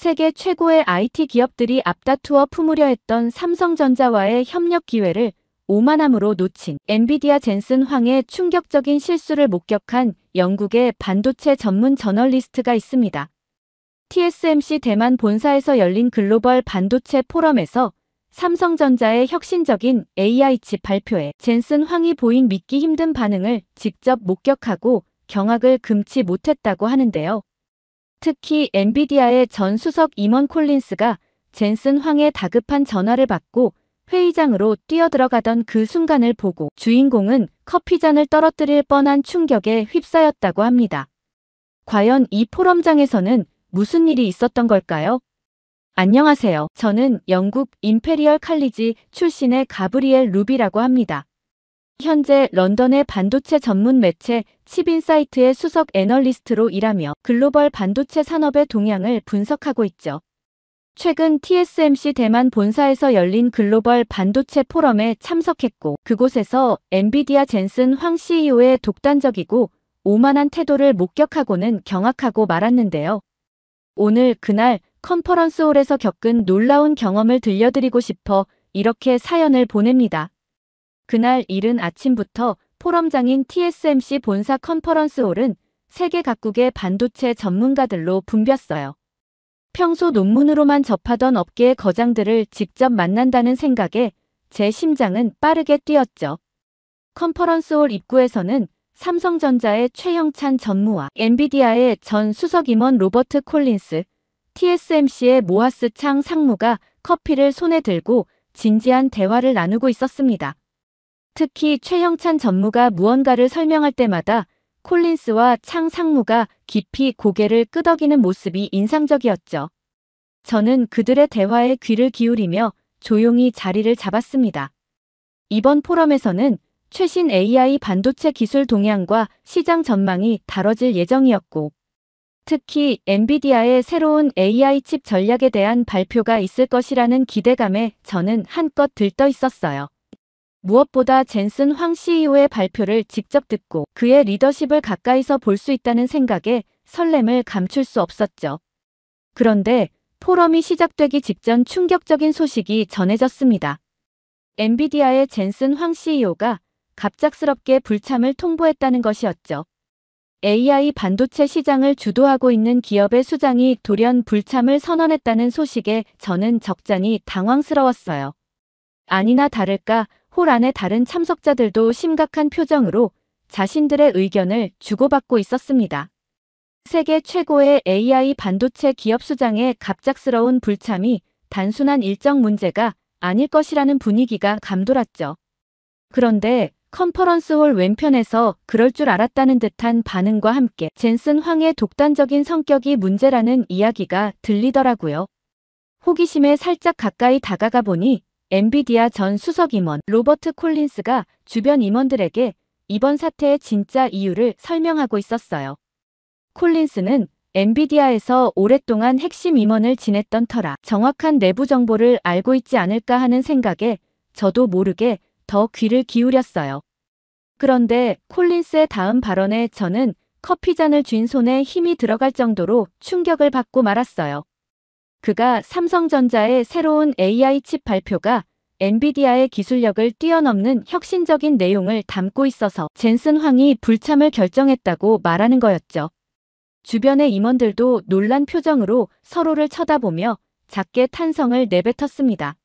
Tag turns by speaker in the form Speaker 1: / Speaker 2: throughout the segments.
Speaker 1: 세계 최고의 IT 기업들이 앞다투어 품으려 했던 삼성전자와의 협력 기회를 오만함으로 놓친 엔비디아 젠슨 황의 충격적인 실수를 목격한 영국의 반도체 전문 저널리스트가 있습니다. TSMC 대만 본사에서 열린 글로벌 반도체 포럼에서 삼성전자의 혁신적인 AI 칩 발표에 젠슨 황이 보인 믿기 힘든 반응을 직접 목격하고 경악을 금치 못했다고 하는데요. 특히 엔비디아의 전 수석 임원 콜린스가 젠슨 황의 다급한 전화를 받고 회의장으로 뛰어들어가던 그 순간을 보고 주인공은 커피잔을 떨어뜨릴 뻔한 충격에 휩싸였다고 합니다. 과연 이 포럼장에서는 무슨 일이 있었던 걸까요? 안녕하세요. 저는 영국 임페리얼 칼리지 출신의 가브리엘 루비라고 합니다. 현재 런던의 반도체 전문 매체 칩인사이트의 수석 애널리스트로 일하며 글로벌 반도체 산업의 동향을 분석하고 있죠. 최근 TSMC 대만 본사에서 열린 글로벌 반도체 포럼에 참석했고 그곳에서 엔비디아 젠슨 황 CEO의 독단적이고 오만한 태도를 목격하고는 경악하고 말았는데요. 오늘 그날 컨퍼런스홀에서 겪은 놀라운 경험을 들려드리고 싶어 이렇게 사연을 보냅니다. 그날 이른 아침부터 포럼장인 TSMC 본사 컨퍼런스홀은 세계 각국의 반도체 전문가들로 붐볐어요. 평소 논문으로만 접하던 업계의 거장들을 직접 만난다는 생각에 제 심장은 빠르게 뛰었죠. 컨퍼런스홀 입구에서는 삼성전자의 최형찬 전무와 엔비디아의 전 수석 임원 로버트 콜린스, TSMC의 모하스 창 상무가 커피를 손에 들고 진지한 대화를 나누고 있었습니다. 특히 최형찬 전무가 무언가를 설명할 때마다 콜린스와 창 상무가 깊이 고개를 끄덕이는 모습이 인상적이었죠. 저는 그들의 대화에 귀를 기울이며 조용히 자리를 잡았습니다. 이번 포럼에서는 최신 AI 반도체 기술 동향과 시장 전망이 다뤄질 예정이었고, 특히 엔비디아의 새로운 AI 칩 전략에 대한 발표가 있을 것이라는 기대감에 저는 한껏 들떠 있었어요. 무엇보다 젠슨 황 CEO의 발표를 직접 듣고 그의 리더십을 가까이서 볼 수 있다는 생각에 설렘을 감출 수 없었죠. 그런데 포럼이 시작되기 직전 충격적인 소식이 전해졌습니다. 엔비디아의 젠슨 황 CEO가 갑작스럽게 불참을 통보했다는 것이었죠. AI 반도체 시장을 주도하고 있는 기업의 수장이 돌연 불참을 선언했다는 소식에 저는 적잖이 당황스러웠어요. 아니나 다를까 홀 안의 다른 참석자들도 심각한 표정으로 자신들의 의견을 주고받고 있었습니다. 세계 최고의 AI 반도체 기업 수장의 갑작스러운 불참이 단순한 일정 문제가 아닐 것이라는 분위기가 감돌았죠. 그런데 컨퍼런스홀 왼편에서 그럴 줄 알았다는 듯한 반응과 함께 젠슨 황의 독단적인 성격이 문제라는 이야기가 들리더라고요. 호기심에 살짝 가까이 다가가 보니 엔비디아 전 수석 임원 로버트 콜린스가 주변 임원들에게 이번 사태의 진짜 이유를 설명하고 있었어요. 콜린스는 엔비디아에서 오랫동안 핵심 임원을 지냈던 터라 정확한 내부 정보를 알고 있지 않을까 하는 생각에 저도 모르게 더 귀를 기울였어요. 그런데 콜린스의 다음 발언에 저는 커피잔을 쥔 손에 힘이 들어갈 정도로 충격을 받고 말았어요. 그가 삼성전자의 새로운 AI 칩 발표가 엔비디아의 기술력을 뛰어넘는 혁신적인 내용을 담고 있어서 젠슨 황이 불참을 결정했다고 말하는 거였죠. 주변의 임원들도 놀란 표정으로 서로를 쳐다보며 작게 탄성을 내뱉었습니다.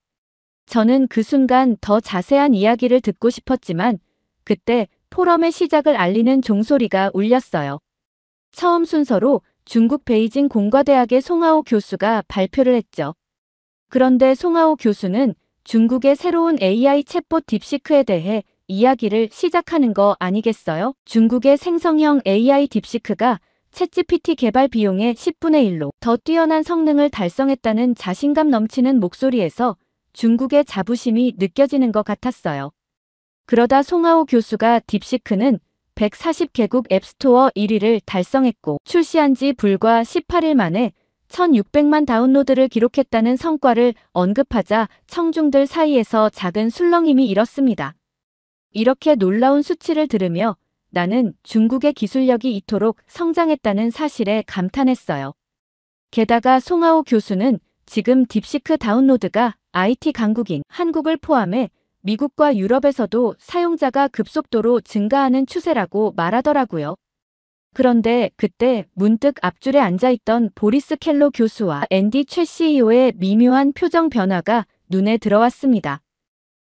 Speaker 1: 저는 그 순간 더 자세한 이야기를 듣고 싶었지만 그때 포럼의 시작을 알리는 종소리가 울렸어요. 처음 순서로 중국 베이징 공과대학의 송하오 교수가 발표를 했죠. 그런데 송하오 교수는 중국의 새로운 AI 챗봇 딥시크에 대해 이야기를 시작하는 거 아니겠어요? 중국의 생성형 AI 딥시크가 챗GPT 개발 비용의 10분의 1로 더 뛰어난 성능을 달성했다는 자신감 넘치는 목소리에서 중국의 자부심이 느껴지는 것 같았어요. 그러다 송하오 교수가 딥시크는 140개국 앱스토어 1위를 달성했고 출시한 지 불과 18일 만에 1600만 다운로드를 기록했다는 성과를 언급하자 청중들 사이에서 작은 술렁임이 일었습니다. 이렇게 놀라운 수치를 들으며 나는 중국의 기술력이 이토록 성장했다는 사실에 감탄했어요. 게다가 송하오 교수는 지금 딥시크 다운로드가 IT 강국인 한국을 포함해 미국과 유럽에서도 사용자가 급속도로 증가하는 추세라고 말하더라고요. 그런데 그때 문득 앞줄에 앉아있던 보리스 켈로 교수와 앤디 최 CEO의 미묘한 표정 변화가 눈에 들어왔습니다.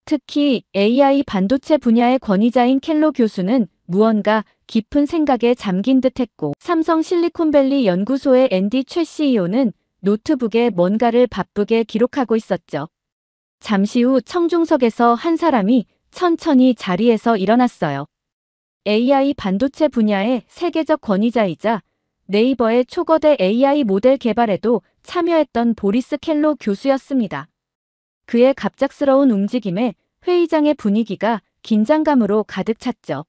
Speaker 1: 특히 AI 반도체 분야의 권위자인 켈로 교수는 무언가 깊은 생각에 잠긴 듯했고, 삼성 실리콘밸리 연구소의 앤디 최 CEO는 노트북에 뭔가를 바쁘게 기록하고 있었죠. 잠시 후 청중석에서 한 사람이 천천히 자리에서 일어났어요. AI 반도체 분야의 세계적 권위자이자 네이버의 초거대 AI 모델 개발에도 참여했던 보리스 켈로 교수였습니다. 그의 갑작스러운 움직임에 회의장의 분위기가 긴장감으로 가득 찼죠.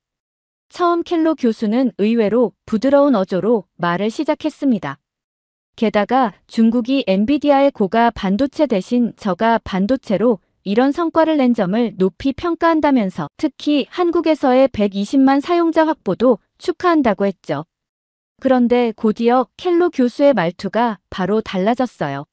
Speaker 1: 처음 켈로 교수는 의외로 부드러운 어조로 말을 시작했습니다. 게다가 중국이 엔비디아의 고가 반도체 대신 저가 반도체로 이런 성과를 낸 점을 높이 평가한다면서 특히 한국에서의 120만 사용자 확보도 축하한다고 했죠. 그런데 곧이어 켈로 교수의 말투가 바로 달라졌어요.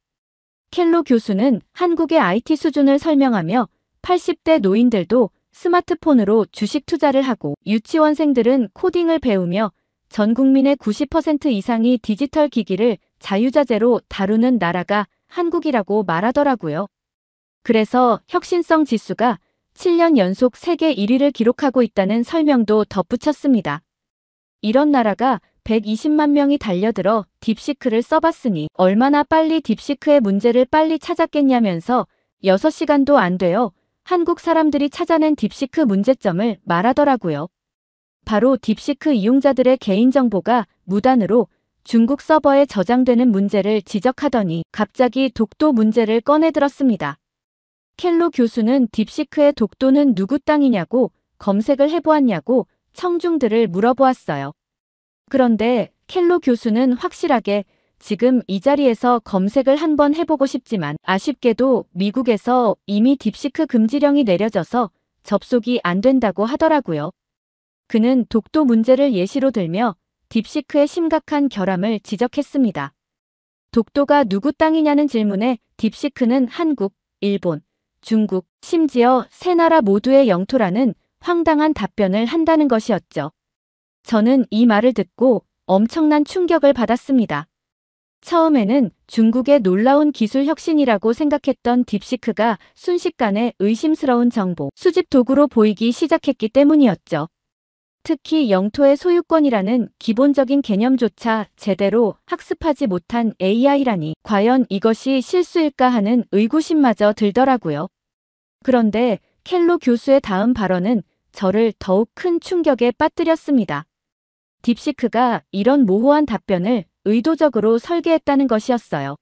Speaker 1: 켈로 교수는 한국의 IT 수준을 설명하며 80대 노인들도 스마트폰으로 주식 투자를 하고 유치원생들은 코딩을 배우며 전 국민의 90% 이상이 디지털 기기를 자유자재로 다루는 나라가 한국이라고 말하더라고요. 그래서 혁신성 지수가 7년 연속 세계 1위를 기록하고 있다는 설명도 덧붙였습니다. 이런 나라가 120만 명이 달려들어 딥시크를 써봤으니 얼마나 빨리 딥시크의 문제를 빨리 찾았겠냐면서 6시간도 안 돼요. 한국 사람들이 찾아낸 딥시크 문제점을 말하더라고요. 바로 딥시크 이용자들의 개인정보가 무단으로 중국 서버에 저장되는 문제를 지적하더니 갑자기 독도 문제를 꺼내들었습니다. 켈로 교수는 딥시크의 독도는 누구 땅이냐고 검색을 해보았냐고 청중들을 물어보았어요. 그런데 켈로 교수는 확실하게 지금 이 자리에서 검색을 한번 해보고 싶지만 아쉽게도 미국에서 이미 딥시크 금지령이 내려져서 접속이 안 된다고 하더라고요. 그는 독도 문제를 예시로 들며 딥시크의 심각한 결함을 지적했습니다. 독도가 누구 땅이냐는 질문에 딥시크는 한국, 일본, 중국, 심지어 세 나라 모두의 영토라는 황당한 답변을 한다는 것이었죠. 저는 이 말을 듣고 엄청난 충격을 받았습니다. 처음에는 중국의 놀라운 기술 혁신이라고 생각했던 딥시크가 순식간에 의심스러운 정보 수집 도구로 보이기 시작했기 때문이었죠. 특히 영토의 소유권이라는 기본적인 개념조차 제대로 학습하지 못한 AI라니 과연 이것이 실수일까 하는 의구심마저 들더라고요. 그런데 켈로 교수의 다음 발언은 저를 더욱 큰 충격에 빠뜨렸습니다. 딥시크가 이런 모호한 답변을 의도적으로 설계했다는 것이었어요.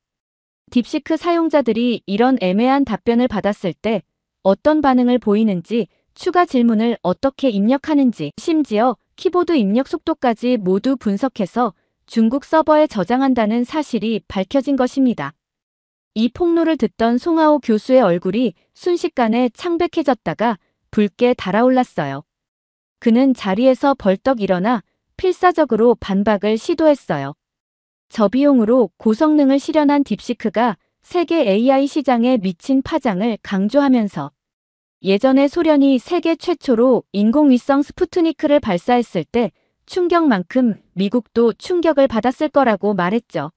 Speaker 1: 딥시크 사용자들이 이런 애매한 답변을 받았을 때 어떤 반응을 보이는지, 추가 질문을 어떻게 입력하는지, 심지어 키보드 입력 속도까지 모두 분석해서 중국 서버에 저장한다는 사실이 밝혀진 것입니다. 이 폭로를 듣던 송하오 교수의 얼굴이 순식간에 창백해졌다가 붉게 달아올랐어요. 그는 자리에서 벌떡 일어나 필사적으로 반박을 시도했어요. 저비용으로 고성능을 실현한 딥시크가 세계 AI 시장에 미친 파장을 강조하면서 예전에 소련이 세계 최초로 인공위성 스푸트니크를 발사했을 때 충격만큼 미국도 충격을 받았을 거라고 말했죠.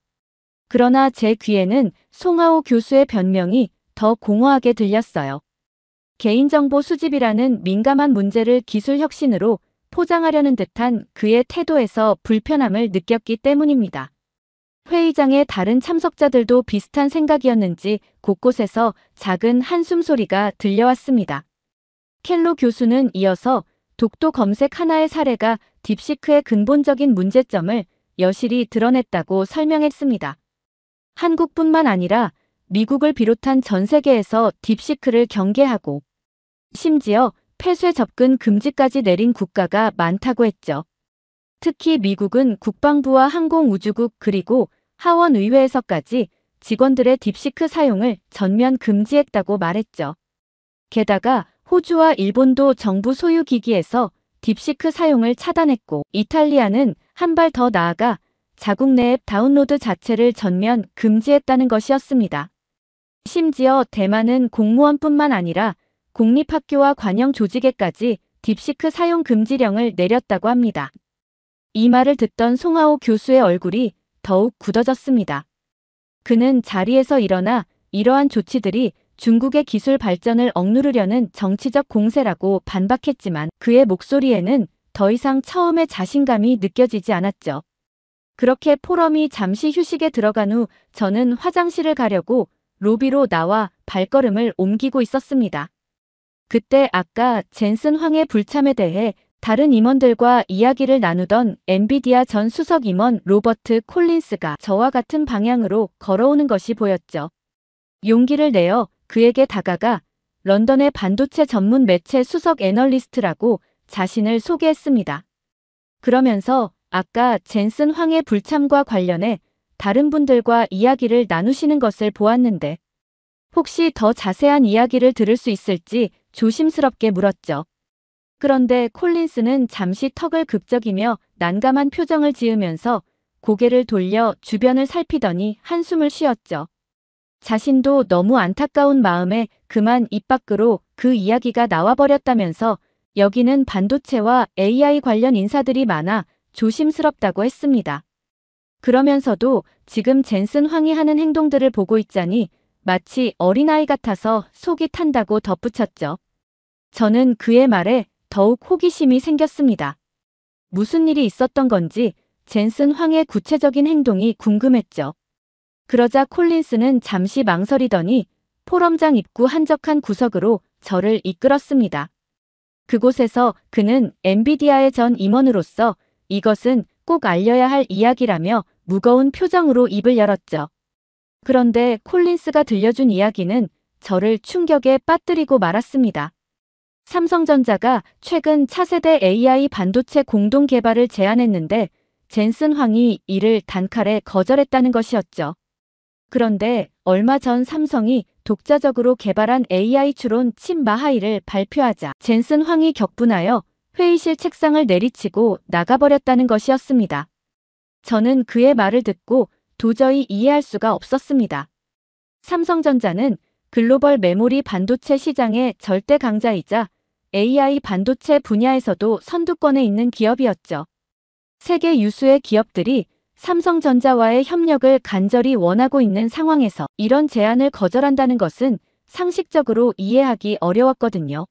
Speaker 1: 그러나 제 귀에는 송하오 교수의 변명이 더 공허하게 들렸어요. 개인정보 수집이라는 민감한 문제를 기술 혁신으로 포장하려는 듯한 그의 태도에서 불편함을 느꼈기 때문입니다. 회의장의 다른 참석자들도 비슷한 생각이었는지 곳곳에서 작은 한숨 소리가 들려왔습니다. 켈로 교수는 이어서 독도 검색 하나의 사례가 딥시크의 근본적인 문제점을 여실히 드러냈다고 설명했습니다. 한국뿐만 아니라 미국을 비롯한 전 세계에서 딥시크를 경계하고 심지어 폐쇄 접근 금지까지 내린 국가가 많다고 했죠. 특히 미국은 국방부와 항공우주국 그리고 하원의회에서까지 직원들의 딥시크 사용을 전면 금지했다고 말했죠. 게다가 호주와 일본도 정부 소유 기기에서 딥시크 사용을 차단했고 이탈리아는 한 발 더 나아가 자국 내 앱 다운로드 자체를 전면 금지했다는 것이었습니다. 심지어 대만은 공무원뿐만 아니라 공립학교와 관영 조직에까지 딥시크 사용 금지령을 내렸다고 합니다. 이 말을 듣던 송하오 교수의 얼굴이 더욱 굳어졌습니다. 그는 자리에서 일어나 이러한 조치들이 중국의 기술 발전을 억누르려는 정치적 공세라고 반박했지만 그의 목소리에는 더 이상 처음의 자신감이 느껴지지 않았죠. 그렇게 포럼이 잠시 휴식에 들어간 후 저는 화장실을 가려고 로비로 나와 발걸음을 옮기고 있었습니다. 그때 아까 젠슨 황의 불참에 대해 다른 임원들과 이야기를 나누던 엔비디아 전 수석 임원 로버트 콜린스가 저와 같은 방향으로 걸어오는 것이 보였죠. 용기를 내어 그에게 다가가 런던의 반도체 전문 매체 수석 애널리스트라고 자신을 소개했습니다. 그러면서 아까 젠슨 황의 불참과 관련해 다른 분들과 이야기를 나누시는 것을 보았는데 혹시 더 자세한 이야기를 들을 수 있을지 조심스럽게 물었죠. 그런데 콜린스는 잠시 턱을 극적이며 난감한 표정을 지으면서 고개를 돌려 주변을 살피더니 한숨을 쉬었죠. 자신도 너무 안타까운 마음에 그만 입 밖으로 그 이야기가 나와버렸다면서 여기는 반도체와 AI 관련 인사들이 많아 조심스럽다고 했습니다. 그러면서도 지금 젠슨 황이 하는 행동들을 보고 있자니 마치 어린아이 같아서 속이 탄다고 덧붙였죠. 저는 그의 말에 더욱 호기심이 생겼습니다. 무슨 일이 있었던 건지 젠슨 황의 구체적인 행동이 궁금했죠. 그러자 콜린스는 잠시 망설이더니 포럼장 입구 한적한 구석으로 저를 이끌었습니다. 그곳에서 그는 엔비디아의 전 임원으로서 이것은 꼭 알려야 할 이야기라며 무거운 표정으로 입을 열었죠. 그런데 콜린스가 들려준 이야기는 저를 충격에 빠뜨리고 말았습니다. 삼성전자가 최근 차세대 AI 반도체 공동 개발을 제안했는데 젠슨 황이 이를 단칼에 거절했다는 것이었죠. 그런데 얼마 전 삼성이 독자적으로 개발한 AI 추론 칩 마하이를 발표하자 젠슨 황이 격분하여 회의실 책상을 내리치고 나가버렸다는 것이었습니다. 저는 그의 말을 듣고 도저히 이해할 수가 없었습니다. 삼성전자는 글로벌 메모리 반도체 시장의 절대 강자이자 AI 반도체 분야에서도 선두권에 있는 기업이었죠. 세계 유수의 기업들이 삼성전자와의 협력을 간절히 원하고 있는 상황에서 이런 제안을 거절한다는 것은 상식적으로 이해하기 어려웠거든요.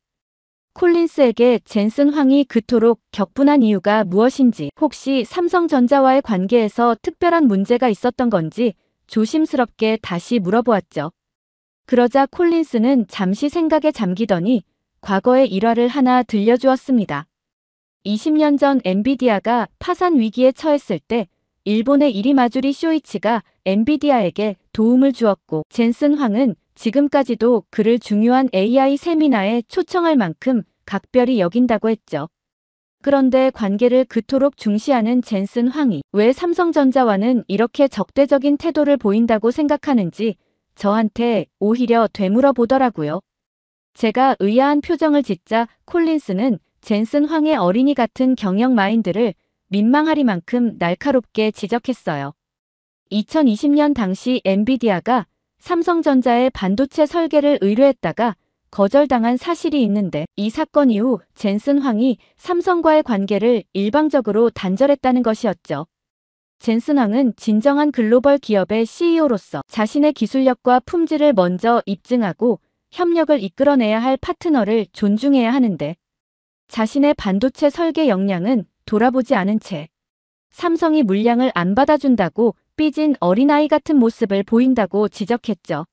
Speaker 1: 콜린스에게 젠슨 황이 그토록 격분한 이유가 무엇인지, 혹시 삼성전자와의 관계에서 특별한 문제가 있었던 건지 조심스럽게 다시 물어보았죠. 그러자 콜린스는 잠시 생각에 잠기더니 과거의 일화를 하나 들려주었습니다. 20년 전 엔비디아가 파산 위기에 처했을 때 일본의 이리마주리 쇼이치가 엔비디아에게 도움을 주었고 젠슨 황은 지금까지도 그를 중요한 AI 세미나에 초청할 만큼 각별히 여긴다고 했죠. 그런데 관계를 그토록 중시하는 젠슨 황이 왜 삼성전자와는 이렇게 적대적인 태도를 보인다고 생각하는지 저한테 오히려 되물어 보더라고요. 제가 의아한 표정을 짓자 콜린스는 젠슨 황의 어린이 같은 경영 마인드를 민망하리만큼 날카롭게 지적했어요. 2020년 당시 엔비디아가 삼성전자의 반도체 설계를 의뢰했다가 거절당한 사실이 있는데 이 사건 이후 젠슨 황이 삼성과의 관계를 일방적으로 단절했다는 것이었죠. 젠슨 황은 진정한 글로벌 기업의 CEO로서 자신의 기술력과 품질을 먼저 입증하고 협력을 이끌어내야 할 파트너를 존중해야 하는데 자신의 반도체 설계 역량은 돌아보지 않은 채 삼성이 물량을 안 받아준다고 삐진 어린아이 같은 모습을 보인다고 지적했죠.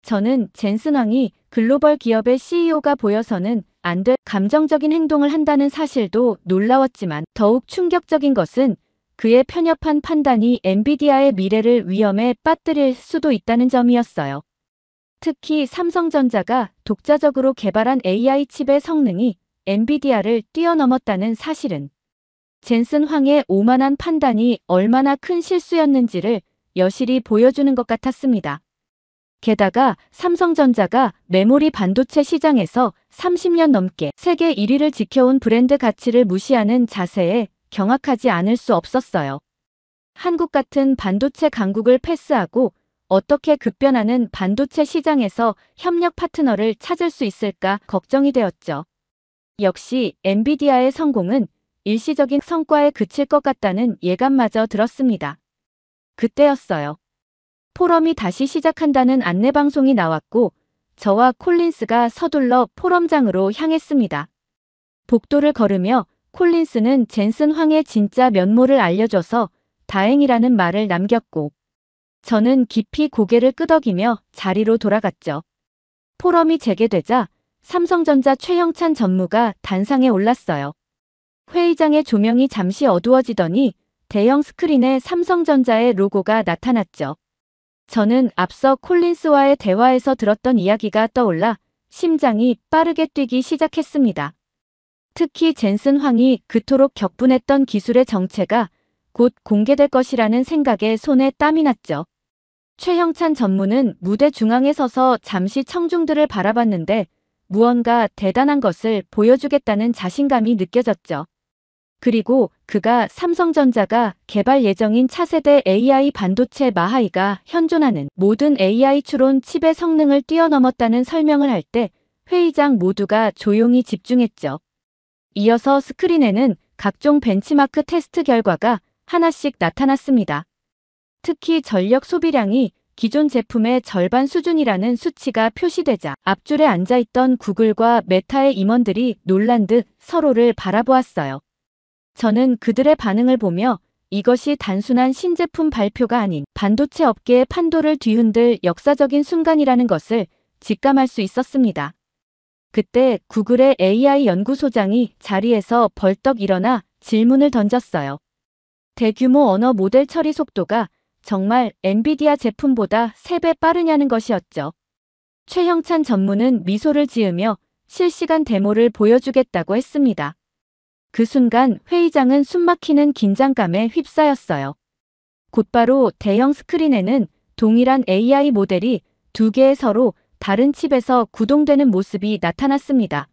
Speaker 1: 저는 젠슨 황이 글로벌 기업의 CEO가 보여서는 안 될 감정적인 행동을 한다는 사실도 놀라웠지만 더욱 충격적인 것은 그의 편협한 판단이 엔비디아의 미래를 위험에 빠뜨릴 수도 있다는 점이었어요. 특히 삼성전자가 독자적으로 개발한 AI 칩의 성능이 엔비디아를 뛰어넘었다는 사실은 젠슨 황의 오만한 판단이 얼마나 큰 실수였는지를 여실히 보여주는 것 같았습니다. 게다가 삼성전자가 메모리 반도체 시장에서 30년 넘게 세계 1위를 지켜온 브랜드 가치를 무시하는 자세에 경악하지 않을 수 없었어요. 한국 같은 반도체 강국을 패스하고 어떻게 급변하는 반도체 시장에서 협력 파트너를 찾을 수 있을까 걱정이 되었죠. 역시 엔비디아의 성공은 일시적인 성과에 그칠 것 같다는 예감마저 들었습니다. 그때였어요. 포럼이 다시 시작한다는 안내방송이 나왔고 저와 콜린스가 서둘러 포럼장으로 향했습니다. 복도를 걸으며 콜린스는 젠슨 황의 진짜 면모를 알려줘서 다행이라는 말을 남겼고 저는 깊이 고개를 끄덕이며 자리로 돌아갔죠. 포럼이 재개되자 삼성전자 최영찬 전무가 단상에 올랐어요. 회의장의 조명이 잠시 어두워지더니 대형 스크린에 삼성전자의 로고가 나타났죠. 저는 앞서 콜린스와의 대화에서 들었던 이야기가 떠올라 심장이 빠르게 뛰기 시작했습니다. 특히 젠슨 황이 그토록 격분했던 기술의 정체가 곧 공개될 것이라는 생각에 손에 땀이 났죠. 최형찬 전무는 무대 중앙에 서서 잠시 청중들을 바라봤는데 무언가 대단한 것을 보여주겠다는 자신감이 느껴졌죠. 그리고 그가 삼성전자가 개발 예정인 차세대 AI 반도체 마하이가 현존하는 모든 AI 추론 칩의 성능을 뛰어넘었다는 설명을 할 때 회의장 모두가 조용히 집중했죠. 이어서 스크린에는 각종 벤치마크 테스트 결과가 하나씩 나타났습니다. 특히 전력 소비량이 기존 제품의 절반 수준이라는 수치가 표시되자 앞줄에 앉아있던 구글과 메타의 임원들이 놀란 듯 서로를 바라보았어요. 저는 그들의 반응을 보며 이것이 단순한 신제품 발표가 아닌 반도체 업계의 판도를 뒤흔들 역사적인 순간이라는 것을 직감할 수 있었습니다. 그때 구글의 AI 연구소장이 자리에서 벌떡 일어나 질문을 던졌어요. 대규모 언어 모델 처리 속도가 정말 엔비디아 제품보다 3배 빠르냐는 것이었죠. 최형찬 전무는 미소를 지으며 실시간 데모를 보여주겠다고 했습니다. 그 순간 회의장은 숨막히는 긴장감에 휩싸였어요. 곧바로 대형 스크린에는 동일한 AI 모델이 2개의 서로 다른 칩에서 구동되는 모습이 나타났습니다.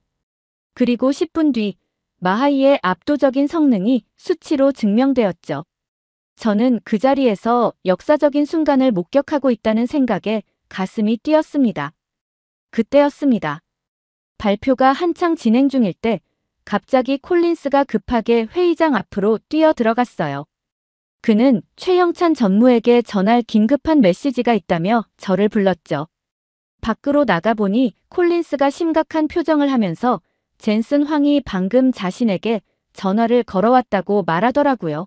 Speaker 1: 그리고 10분 뒤 마하이의 압도적인 성능이 수치로 증명되었죠. 저는 그 자리에서 역사적인 순간을 목격하고 있다는 생각에 가슴이 뛰었습니다. 그때였습니다. 발표가 한창 진행 중일 때 갑자기 콜린스가 급하게 회의장 앞으로 뛰어 들어갔어요. 그는 최형찬 전무에게 전할 긴급한 메시지가 있다며 저를 불렀죠. 밖으로 나가보니 콜린스가 심각한 표정을 하면서 젠슨 황이 방금 자신에게 전화를 걸어왔다고 말하더라고요.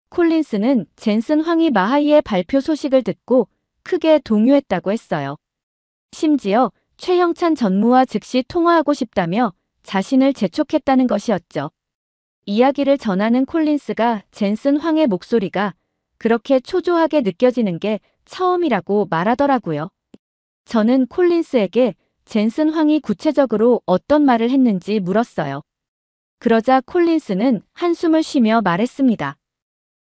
Speaker 1: 콜린스는 젠슨 황이 마하이의 발표 소식을 듣고 크게 동요했다고 했어요. 심지어 최형찬 전무와 즉시 통화하고 싶다며 자신을 재촉했다는 것이었죠. 이야기를 전하는 콜린스가 젠슨 황의 목소리가 그렇게 초조하게 느껴지는 게 처음이라고 말하더라고요. 저는 콜린스에게 젠슨 황이 구체적으로 어떤 말을 했는지 물었어요. 그러자 콜린스는 한숨을 쉬며 말했습니다.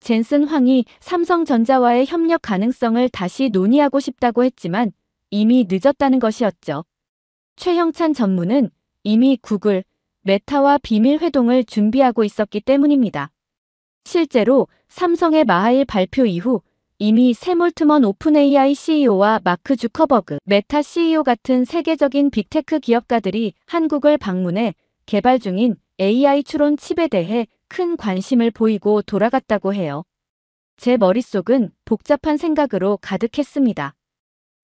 Speaker 1: 젠슨 황이 삼성전자와의 협력 가능성을 다시 논의하고 싶다고 했지만 이미 늦었다는 것이었죠. 최형찬 전무는 이미 구글, 메타와 비밀 회동을 준비하고 있었기 때문입니다. 실제로 삼성의 마하일 발표 이후 이미 샘 올트먼 오픈 AI CEO와 마크 주커버그, 메타 CEO 같은 세계적인 빅테크 기업가들이 한국을 방문해 개발 중인 AI 추론 칩에 대해 큰 관심을 보이고 돌아갔다고 해요. 제 머릿속은 복잡한 생각으로 가득했습니다.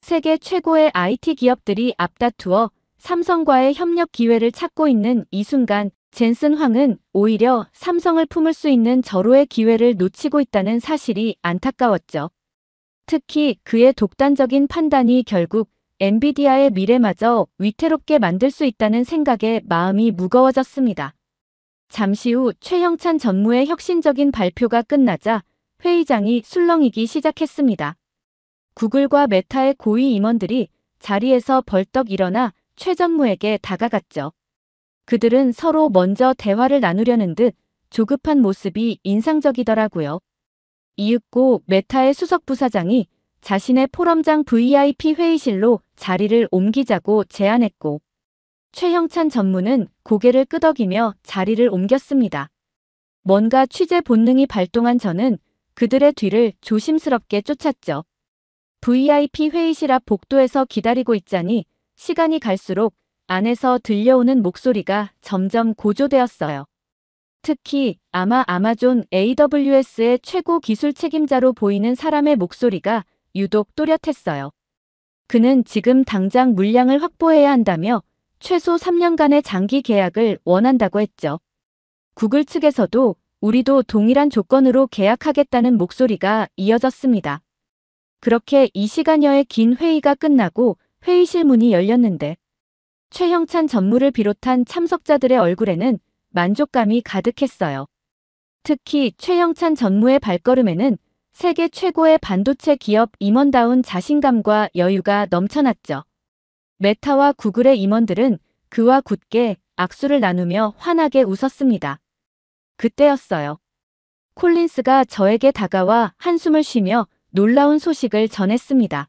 Speaker 1: 세계 최고의 IT 기업들이 앞다투어 삼성과의 협력 기회를 찾고 있는 이 순간 젠슨 황은 오히려 삼성을 품을 수 있는 절호의 기회를 놓치고 있다는 사실이 안타까웠죠. 특히 그의 독단적인 판단이 결국 엔비디아의 미래마저 위태롭게 만들 수 있다는 생각에 마음이 무거워졌습니다. 잠시 후 최형찬 전무의 혁신적인 발표가 끝나자 회의장이 술렁이기 시작했습니다. 구글과 메타의 고위 임원들이 자리에서 벌떡 일어나 최 전무에게 다가갔죠. 그들은 서로 먼저 대화를 나누려는 듯 조급한 모습이 인상적이더라고요. 이윽고 메타의 수석 부사장이 자신의 포럼장 VIP 회의실로 자리를 옮기자고 제안했고 최형찬 전무는 고개를 끄덕이며 자리를 옮겼습니다. 뭔가 취재 본능이 발동한 저는 그들의 뒤를 조심스럽게 쫓았죠. VIP 회의실 앞 복도에서 기다리고 있자니 시간이 갈수록 안에서 들려오는 목소리가 점점 고조되었어요. 특히 아마 아마존 AWS의 최고 기술 책임자로 보이는 사람의 목소리가 유독 또렷했어요. 그는 지금 당장 물량을 확보해야 한다며 최소 3년간의 장기 계약을 원한다고 했죠. 구글 측에서도 우리도 동일한 조건으로 계약하겠다는 목소리가 이어졌습니다. 그렇게 2시간여의 긴 회의가 끝나고 회의실 문이 열렸는데 최형찬 전무를 비롯한 참석자들의 얼굴에는 만족감이 가득했어요. 특히 최형찬 전무의 발걸음에는 세계 최고의 반도체 기업 임원다운 자신감과 여유가 넘쳐났죠. 메타와 구글의 임원들은 그와 굳게 악수를 나누며 환하게 웃었습니다. 그때였어요. 콜린스가 저에게 다가와 한숨을 쉬며 놀라운 소식을 전했습니다.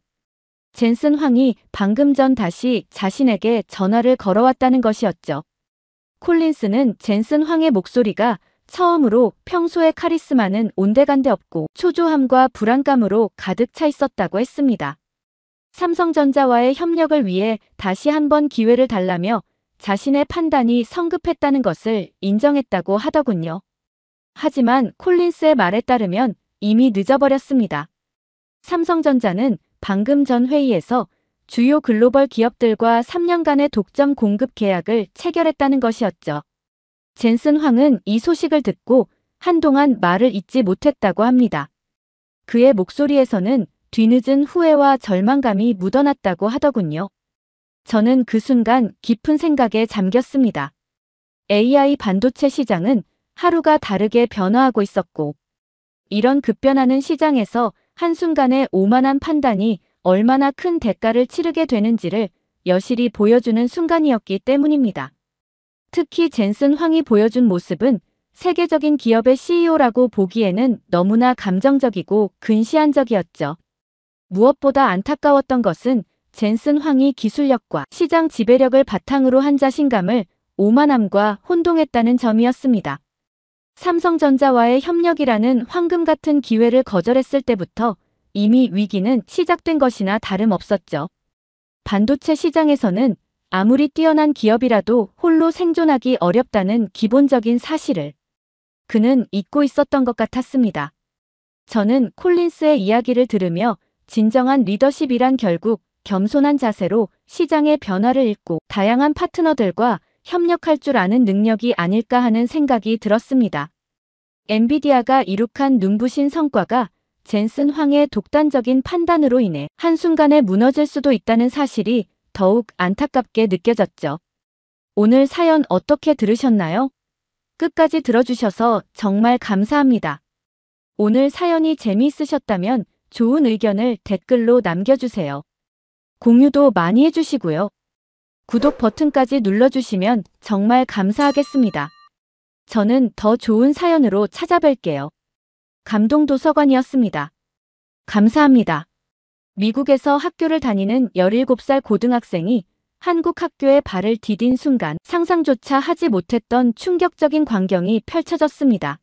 Speaker 1: 젠슨 황이 방금 전 다시 자신에게 전화를 걸어왔다는 것이었죠. 콜린스는 젠슨 황의 목소리가 처음으로 평소의 카리스마는 온데간데 없고 초조함과 불안감으로 가득 차 있었다고 했습니다. 삼성전자와의 협력을 위해 다시 한번 기회를 달라며 자신의 판단이 성급했다는 것을 인정했다고 하더군요. 하지만 콜린스의 말에 따르면 이미 늦어버렸습니다. 삼성전자는 방금 전 회의에서 주요 글로벌 기업들과 3년간의 독점 공급 계약을 체결했다는 것이었죠. 젠슨 황은 이 소식을 듣고 한동안 말을 잇지 못했다고 합니다. 그의 목소리에서는 뒤늦은 후회와 절망감이 묻어났다고 하더군요. 저는 그 순간 깊은 생각에 잠겼습니다. AI 반도체 시장은 하루가 다르게 변화하고 있었고, 이런 급변하는 시장에서 한순간의 오만한 판단이 얼마나 큰 대가를 치르게 되는지를 여실히 보여주는 순간이었기 때문입니다. 특히 젠슨 황이 보여준 모습은 세계적인 기업의 CEO라고 보기에는 너무나 감정적이고 근시안적이었죠. 무엇보다 안타까웠던 것은 젠슨 황이 기술력과 시장 지배력을 바탕으로 한 자신감을 오만함과 혼동했다는 점이었습니다. 삼성전자와의 협력이라는 황금 같은 기회를 거절했을 때부터 이미 위기는 시작된 것이나 다름없었죠. 반도체 시장에서는 아무리 뛰어난 기업이라도 홀로 생존하기 어렵다는 기본적인 사실을 그는 잊고 있었던 것 같았습니다. 저는 콜린스의 이야기를 들으며 진정한 리더십이란 결국 겸손한 자세로 시장의 변화를 읽고 다양한 파트너들과 협력할 줄 아는 능력이 아닐까 하는 생각이 들었습니다. 엔비디아가 이룩한 눈부신 성과가 젠슨 황의 독단적인 판단으로 인해 한순간에 무너질 수도 있다는 사실이 더욱 안타깝게 느껴졌죠. 오늘 사연 어떻게 들으셨나요? 끝까지 들어주셔서 정말 감사합니다. 오늘 사연이 재미있으셨다면 좋은 의견을 댓글로 남겨주세요. 공유도 많이 해주시고요. 구독 버튼까지 눌러주시면 정말 감사하겠습니다. 저는 더 좋은 사연으로 찾아뵐게요. 감동도서관이었습니다. 감사합니다. 미국에서 학교를 다니는 17살 고등학생이 한국 학교에 발을 디딘 순간 상상조차 하지 못했던 충격적인 광경이 펼쳐졌습니다.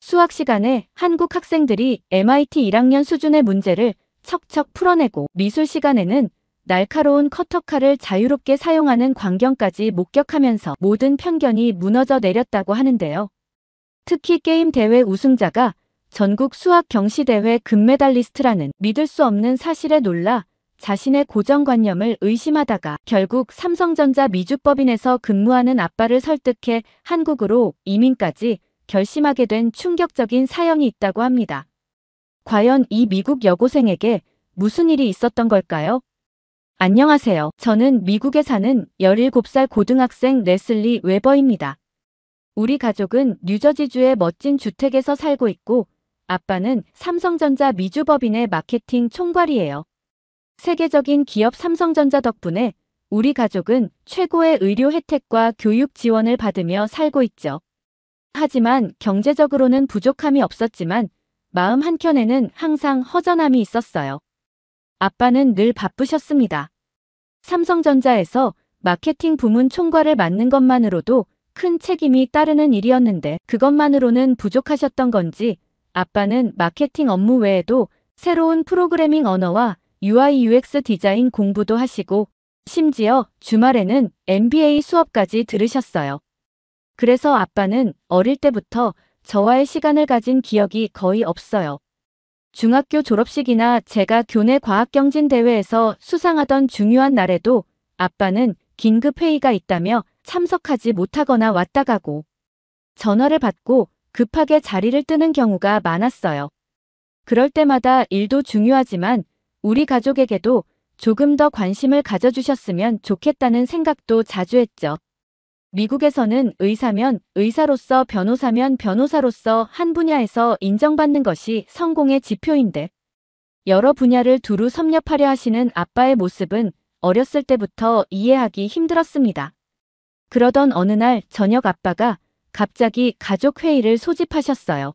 Speaker 1: 수학 시간에 한국 학생들이 MIT 1학년 수준의 문제를 척척 풀어내고 미술 시간에는 날카로운 커터칼을 자유롭게 사용하는 광경까지 목격하면서 모든 편견이 무너져 내렸다고 하는데요. 특히 게임 대회 우승자가 전국 수학 경시대회 금메달리스트라는 믿을 수 없는 사실에 놀라 자신의 고정관념을 의심하다가 결국 삼성전자 미주법인에서 근무하는 아빠를 설득해 한국으로 이민까지 결심하게 된 충격적인 사연이 있다고 합니다. 과연 이 미국 여고생에게 무슨 일이 있었던 걸까요? 안녕하세요. 저는 미국에 사는 17살 고등학생 레슬리 웨버입니다. 우리 가족은 뉴저지주의 멋진 주택에서 살고 있고 아빠는 삼성전자 미주법인의 마케팅 총괄이에요. 세계적인 기업 삼성전자 덕분에 우리 가족은 최고의 의료 혜택과 교육 지원을 받으며 살고 있죠. 하지만 경제적으로는 부족함이 없었지만 마음 한켠에는 항상 허전함이 있었어요. 아빠는 늘 바쁘셨습니다. 삼성전자에서 마케팅 부문 총괄을 맡는 것만으로도 큰 책임이 따르는 일이었는데 그것만으로는 부족하셨던 건지 아빠는 마케팅 업무 외에도 새로운 프로그래밍 언어와 UI UX 디자인 공부도 하시고 심지어 주말에는 MBA 수업까지 들으셨어요. 그래서 아빠는 어릴 때부터 저와의 시간을 가진 기억이 거의 없어요. 중학교 졸업식이나 제가 교내 과학경진대회에서 수상하던 중요한 날에도 아빠는 긴급회의가 있다며 참석하지 못하거나 왔다 가고 전화를 받고 급하게 자리를 뜨는 경우가 많았어요. 그럴 때마다 일도 중요하지만 우리 가족에게도 조금 더 관심을 가져주셨으면 좋겠다는 생각도 자주 했죠. 미국에서는 의사면 의사로서 변호사면 변호사로서 한 분야에서 인정받는 것이 성공의 지표인데 여러 분야를 두루 섭렵하려 하시는 아빠의 모습은 어렸을 때부터 이해하기 힘들었습니다. 그러던 어느 날 저녁 아빠가 갑자기 가족 회의를 소집하셨어요.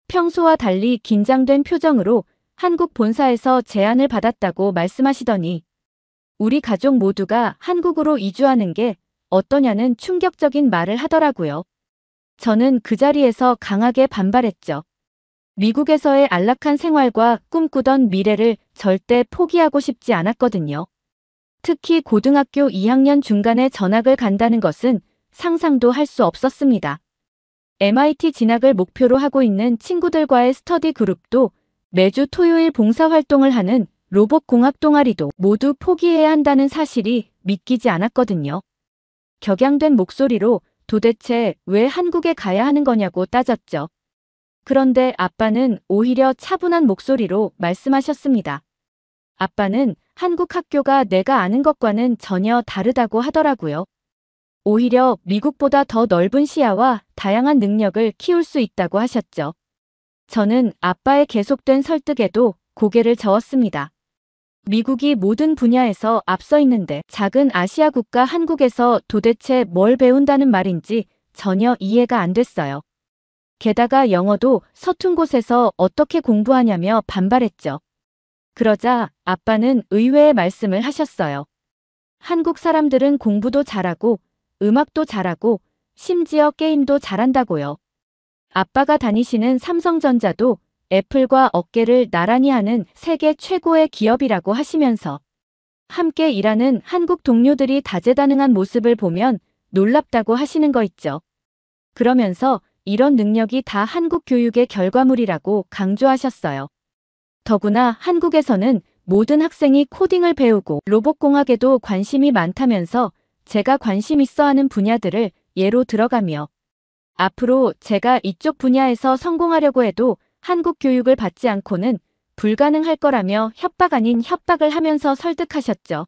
Speaker 1: 평소와 달리 긴장된 표정으로 한국 본사에서 제안을 받았다고 말씀하시더니 우리 가족 모두가 한국으로 이주하는 게 어떠냐는 충격적인 말을 하더라고요. 저는 그 자리에서 강하게 반발했죠. 미국에서의 안락한 생활과 꿈꾸던 미래를 절대 포기하고 싶지 않았거든요. 특히 고등학교 2학년 중간에 전학을 간다는 것은 상상도 할 수 없었습니다. MIT 진학을 목표로 하고 있는 친구들과의 스터디 그룹도 매주 토요일 봉사활동을 하는 로봇공학 동아리도 모두 포기해야 한다는 사실이 믿기지 않았거든요. 격양된 목소리로 도대체 왜 한국에 가야 하는 거냐고 따졌죠. 그런데 아빠는 오히려 차분한 목소리로 말씀하셨습니다. 아빠는 한국 학교가 내가 아는 것과는 전혀 다르다고 하더라고요. 오히려 미국보다 더 넓은 시야와 다양한 능력을 키울 수 있다고 하셨죠. 저는 아빠의 계속된 설득에도 고개를 저었습니다. 미국이 모든 분야에서 앞서 있는데 작은 아시아 국가 한국에서 도대체 뭘 배운다는 말인지 전혀 이해가 안 됐어요. 게다가 영어도 서툰 곳에서 어떻게 공부하냐며 반발했죠. 그러자 아빠는 의외의 말씀을 하셨어요. 한국 사람들은 공부도 잘하고 음악도 잘하고 심지어 게임도 잘한다고요. 아빠가 다니시는 삼성전자도 애플과 어깨를 나란히 하는 세계 최고의 기업이라고 하시면서 함께 일하는 한국 동료들이 다재다능한 모습을 보면 놀랍다고 하시는 거 있죠. 그러면서 이런 능력이 다 한국 교육의 결과물이라고 강조하셨어요. 더구나 한국에서는 모든 학생이 코딩을 배우고 로봇공학에도 관심이 많다면서 제가 관심 있어 하는 분야들을 예로 들어가며 앞으로 제가 이쪽 분야에서 성공하려고 해도 한국 교육을 받지 않고는 불가능할 거라며 협박 아닌 협박을 하면서 설득하셨죠.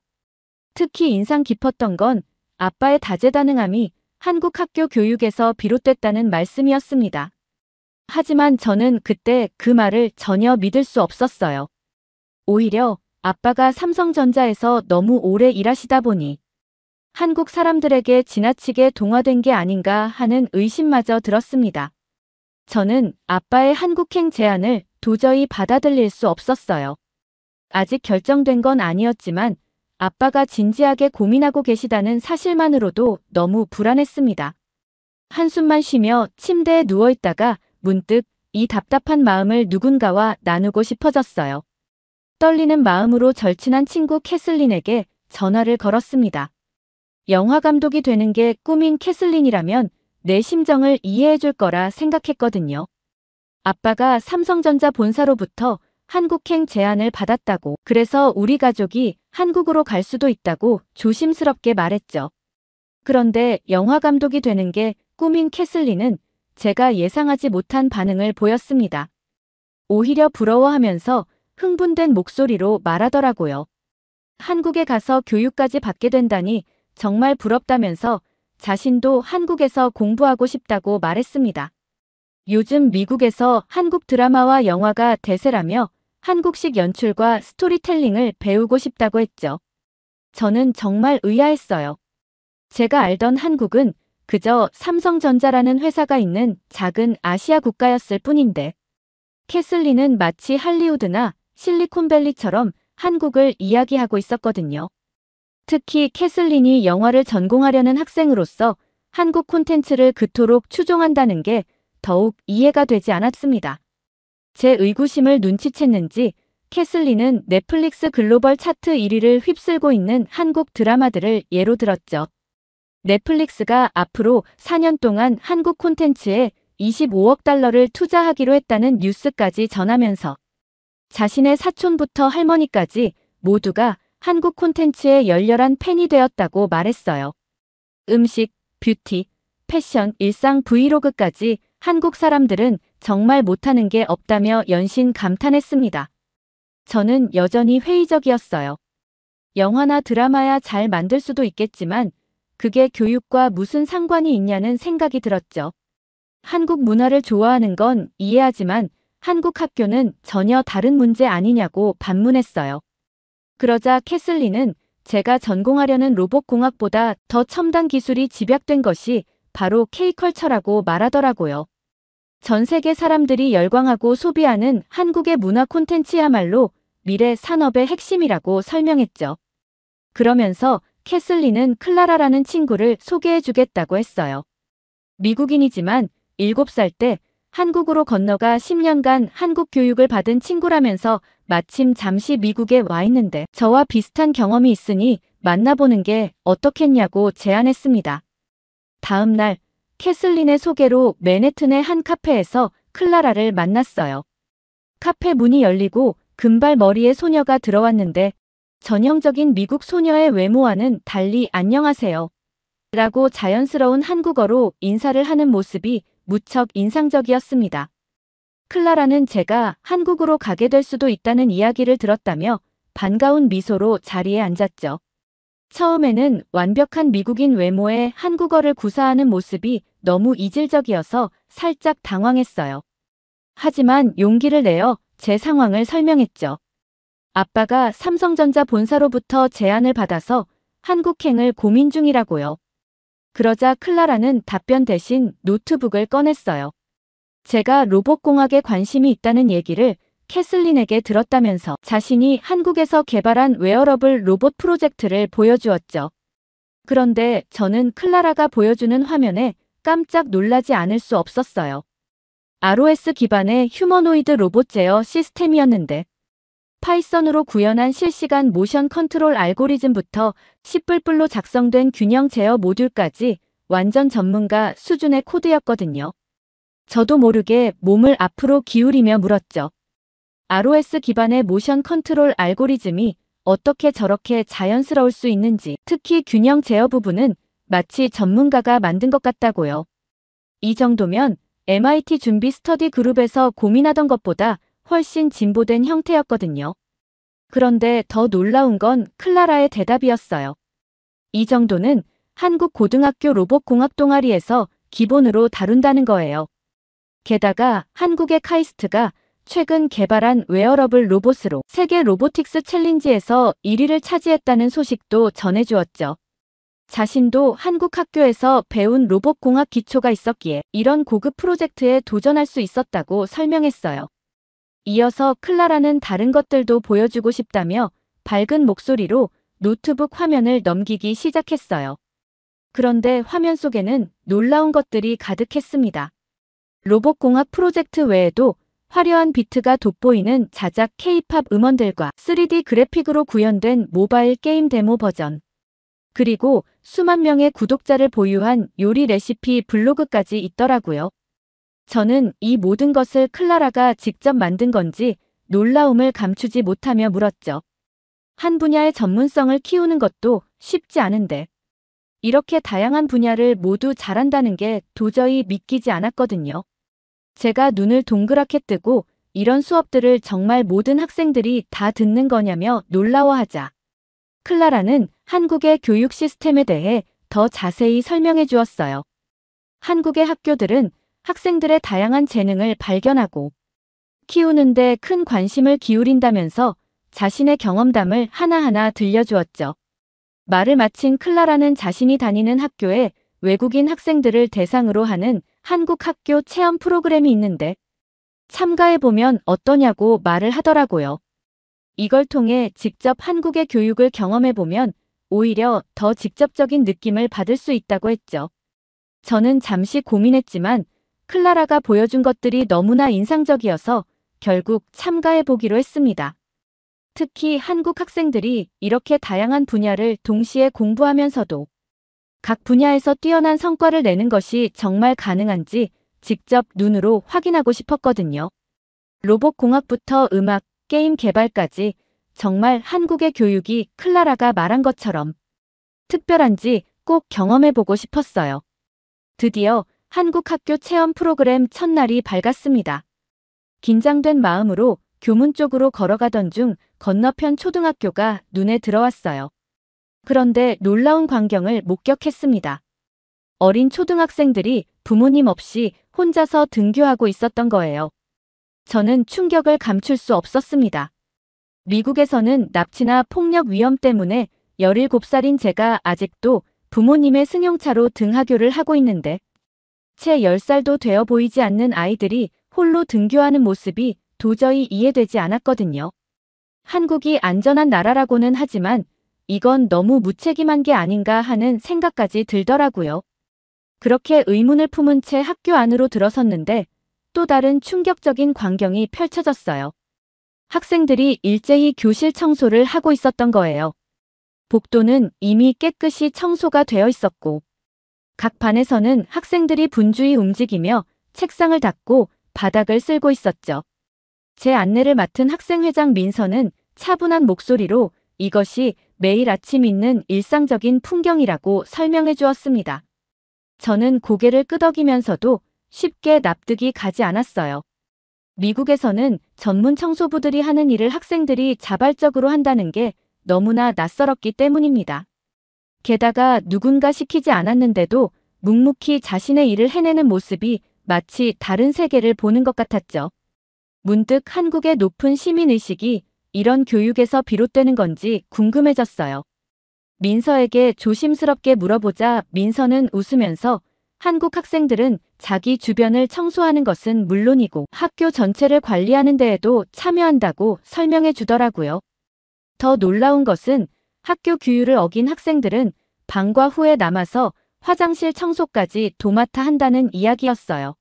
Speaker 1: 특히 인상 깊었던 건 아빠의 다재다능함이 한국 학교 교육에서 비롯됐다는 말씀이었습니다. 하지만 저는 그때 그 말을 전혀 믿을 수 없었어요. 오히려 아빠가 삼성전자에서 너무 오래 일하시다 보니 한국 사람들에게 지나치게 동화된 게 아닌가 하는 의심마저 들었습니다. 저는 아빠의 한국행 제안을 도저히 받아들일 수 없었어요. 아직 결정된 건 아니었지만 아빠가 진지하게 고민하고 계시다는 사실만으로도 너무 불안했습니다. 한숨만 쉬며 침대에 누워있다가 문득 이 답답한 마음을 누군가와 나누고 싶어졌어요. 떨리는 마음으로 절친한 친구 캐슬린에게 전화를 걸었습니다. 영화 감독이 되는 게 꿈인 캐슬린이라면 내 심정을 이해해줄 거라 생각했거든요. 아빠가 삼성전자 본사로부터 한국행 제안을 받았다고, 그래서 우리 가족이 한국으로 갈 수도 있다고 조심스럽게 말했죠. 그런데 영화 감독이 되는 게 꿈인 캐슬린은 제가 예상하지 못한 반응을 보였습니다. 오히려 부러워하면서 흥분된 목소리로 말하더라고요. 한국에 가서 교육까지 받게 된다니 정말 부럽다면서 자신도 한국에서 공부하고 싶다고 말했습니다. 요즘 미국에서 한국 드라마와 영화가 대세라며 한국식 연출과 스토리텔링을 배우고 싶다고 했죠. 저는 정말 의아했어요. 제가 알던 한국은 그저 삼성전자라는 회사가 있는 작은 아시아 국가였을 뿐인데 캐슬린은 마치 할리우드나 실리콘밸리처럼 한국을 이야기하고 있었거든요. 특히 캐슬린이 영화를 전공하려는 학생으로서 한국 콘텐츠를 그토록 추종한다는 게 더욱 이해가 되지 않았습니다. 제 의구심을 눈치챘는지 캐슬리는 넷플릭스 글로벌 차트 1위를 휩쓸고 있는 한국 드라마들을 예로 들었죠. 넷플릭스가 앞으로 4년 동안 한국 콘텐츠에 25억 달러를 투자하기로 했다는 뉴스까지 전하면서 자신의 사촌부터 할머니까지 모두가 한국 콘텐츠의 열렬한 팬이 되었다고 말했어요. 음식, 뷰티, 패션, 일상 브이로그까지 한국 사람들은 정말 못하는 게 없다며 연신 감탄했습니다. 저는 여전히 회의적이었어요. 영화나 드라마야 잘 만들 수도 있겠지만 그게 교육과 무슨 상관이 있냐는 생각이 들었죠. 한국 문화를 좋아하는 건 이해하지만 한국 학교는 전혀 다른 문제 아니냐고 반문했어요. 그러자 캐슬리는 제가 전공하려는 로봇공학보다 더 첨단 기술이 집약된 것이 바로 K컬처라고 말하더라고요. 전 세계 사람들이 열광하고 소비하는 한국의 문화 콘텐츠야말로 미래 산업의 핵심이라고 설명했죠. 그러면서 캐슬리는 클라라라는 친구를 소개해주겠다고 했어요. 미국인이지만 7살 때 한국으로 건너가 10년간 한국 교육을 받은 친구라면서 마침 잠시 미국에 와 있는데 저와 비슷한 경험이 있으니 만나보는 게 어떻겠냐고 제안했습니다. 다음 날 캐슬린의 소개로 맨해튼의 한 카페에서 클라라를 만났어요. 카페 문이 열리고 금발 머리의 소녀가 들어왔는데 전형적인 미국 소녀의 외모와는 달리 안녕하세요 라고 자연스러운 한국어로 인사를 하는 모습이 무척 인상적이었습니다. 클라라는 제가 한국으로 가게 될 수도 있다는 이야기를 들었다며 반가운 미소로 자리에 앉았죠. 처음에는 완벽한 미국인 외모에 한국어를 구사하는 모습이 너무 이질적이어서 살짝 당황했어요. 하지만 용기를 내어 제 상황을 설명했죠. 아빠가 삼성전자 본사로부터 제안을 받아서 한국행을 고민 중이라고요. 그러자 클라라는 답변 대신 노트북을 꺼냈어요. 제가 로봇공학에 관심이 있다는 얘기를 캐슬린에게 들었다면서 자신이 한국에서 개발한 웨어러블 로봇 프로젝트를 보여주었죠. 그런데 저는 클라라가 보여주는 화면에 깜짝 놀라지 않을 수 없었어요. ROS 기반의 휴머노이드 로봇 제어 시스템이었는데 파이썬으로 구현한 실시간 모션 컨트롤 알고리즘부터 C++로 작성된 균형 제어 모듈까지 완전 전문가 수준의 코드였거든요. 저도 모르게 몸을 앞으로 기울이며 물었죠. ROS 기반의 모션 컨트롤 알고리즘이 어떻게 저렇게 자연스러울 수 있는지, 특히 균형 제어 부분은 마치 전문가가 만든 것 같다고요. 이 정도면 MIT 준비 스터디 그룹에서 고민하던 것보다 훨씬 진보된 형태였거든요. 그런데 더 놀라운 건 클라라의 대답이었어요. 이 정도는 한국 고등학교 로봇공학 동아리에서 기본으로 다룬다는 거예요. 게다가 한국의 카이스트가 최근 개발한 웨어러블 로봇으로 세계 로보틱스 챌린지에서 1위를 차지했다는 소식도 전해주었죠. 자신도 한국 학교에서 배운 로봇공학 기초가 있었기에 이런 고급 프로젝트에 도전할 수 있었다고 설명했어요. 이어서 클라라는 다른 것들도 보여주고 싶다며 밝은 목소리로 노트북 화면을 넘기기 시작했어요. 그런데 화면 속에는 놀라운 것들이 가득했습니다. 로봇공학 프로젝트 외에도 화려한 비트가 돋보이는 자작 K-팝 음원들과 3D 그래픽으로 구현된 모바일 게임 데모 버전, 그리고 수만 명의 구독자를 보유한 요리 레시피 블로그까지 있더라고요. 저는 이 모든 것을 클라라가 직접 만든 건지 놀라움을 감추지 못하며 물었죠. 한 분야의 전문성을 키우는 것도 쉽지 않은데 이렇게 다양한 분야를 모두 잘한다는 게 도저히 믿기지 않았거든요. 제가 눈을 동그랗게 뜨고 이런 수업들을 정말 모든 학생들이 다 듣는 거냐며 놀라워하자 클라라는 한국의 교육 시스템에 대해 더 자세히 설명해 주었어요. 한국의 학교들은 학생들의 다양한 재능을 발견하고 키우는데 큰 관심을 기울인다면서 자신의 경험담을 하나하나 들려주었죠. 말을 마친 클라라는 자신이 다니는 학교에 외국인 학생들을 대상으로 하는 한국 학교 체험 프로그램이 있는데 참가해보면 어떠냐고 말을 하더라고요. 이걸 통해 직접 한국의 교육을 경험해보면 오히려 더 직접적인 느낌을 받을 수 있다고 했죠. 저는 잠시 고민했지만 클라라가 보여준 것들이 너무나 인상적이어서 결국 참가해보기로 했습니다. 특히 한국 학생들이 이렇게 다양한 분야를 동시에 공부하면서도 각 분야에서 뛰어난 성과를 내는 것이 정말 가능한지 직접 눈으로 확인하고 싶었거든요. 로봇공학부터 음악, 게임 개발까지 정말 한국의 교육이 클라라가 말한 것처럼 특별한지 꼭 경험해보고 싶었어요. 드디어 한국 학교 체험 프로그램 첫날이 밝았습니다. 긴장된 마음으로 교문 쪽으로 걸어가던 중 건너편 초등학교가 눈에 들어왔어요. 그런데 놀라운 광경을 목격했습니다. 어린 초등학생들이 부모님 없이 혼자서 등교하고 있었던 거예요. 저는 충격을 감출 수 없었습니다. 미국에서는 납치나 폭력 위험 때문에 17살인 제가 아직도 부모님의 승용차로 등하교를 하고 있는데 채 10살도 되어 보이지 않는 아이들이 홀로 등교하는 모습이 도저히 이해되지 않았거든요. 한국이 안전한 나라라고는 하지만 이건 너무 무책임한 게 아닌가 하는 생각까지 들더라고요. 그렇게 의문을 품은 채 학교 안으로 들어섰는데 또 다른 충격적인 광경이 펼쳐졌어요. 학생들이 일제히 교실 청소를 하고 있었던 거예요. 복도는 이미 깨끗이 청소가 되어 있었고 각 반에서는 학생들이 분주히 움직이며 책상을 닦고 바닥을 쓸고 있었죠. 제 안내를 맡은 학생회장 민서는 차분한 목소리로 이것이 매일 아침 있는 일상적인 풍경이라고 설명해 주었습니다. 저는 고개를 끄덕이면서도 쉽게 납득이 가지 않았어요. 미국에서는 전문 청소부들이 하는 일을 학생들이 자발적으로 한다는 게 너무나 낯설었기 때문입니다. 게다가 누군가 시키지 않았는데도 묵묵히 자신의 일을 해내는 모습이 마치 다른 세계를 보는 것 같았죠. 문득 한국의 높은 시민의식이 이런 교육에서 비롯되는 건지 궁금해졌어요. 민서에게 조심스럽게 물어보자 민서는 웃으면서 한국 학생들은 자기 주변을 청소하는 것은 물론이고 학교 전체를 관리하는 데에도 참여한다고 설명해 주더라고요. 더 놀라운 것은 학교 규율을 어긴 학생들은 방과 후에 남아서 화장실 청소까지 도맡아 한다는 이야기였어요.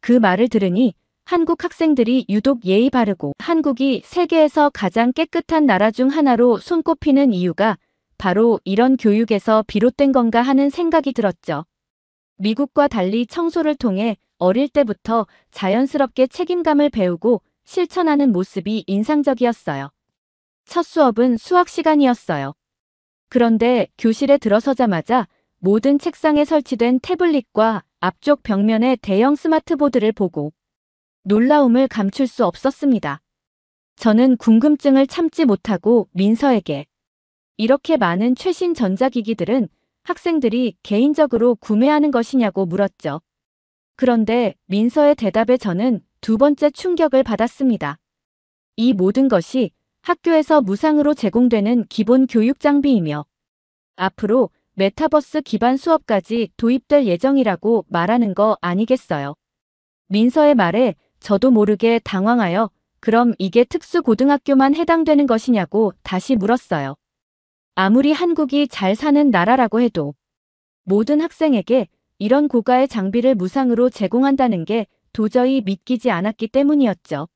Speaker 1: 그 말을 들으니 한국 학생들이 유독 예의 바르고 한국이 세계에서 가장 깨끗한 나라 중 하나로 손꼽히는 이유가 바로 이런 교육에서 비롯된 건가 하는 생각이 들었죠. 미국과 달리 청소를 통해 어릴 때부터 자연스럽게 책임감을 배우고 실천하는 모습이 인상적이었어요. 첫 수업은 수학 시간이었어요. 그런데 교실에 들어서자마자 모든 책상에 설치된 태블릿과 앞쪽 벽면의 대형 스마트보드를 보고 놀라움을 감출 수 없었습니다. 저는 궁금증을 참지 못하고 민서에게 이렇게 많은 최신 전자기기들은 학생들이 개인적으로 구매하는 것이냐고 물었죠. 그런데 민서의 대답에 저는 두 번째 충격을 받았습니다. 이 모든 것이 학교에서 무상으로 제공되는 기본 교육 장비이며 앞으로 메타버스 기반 수업까지 도입될 예정이라고 말하는 거 아니겠어요? 민서의 말에 저도 모르게 당황하여 그럼 이게 특수고등학교만 해당되는 것이냐고 다시 물었어요. 아무리 한국이 잘 사는 나라라고 해도 모든 학생에게 이런 고가의 장비를 무상으로 제공한다는 게 도저히 믿기지 않았기 때문이었죠.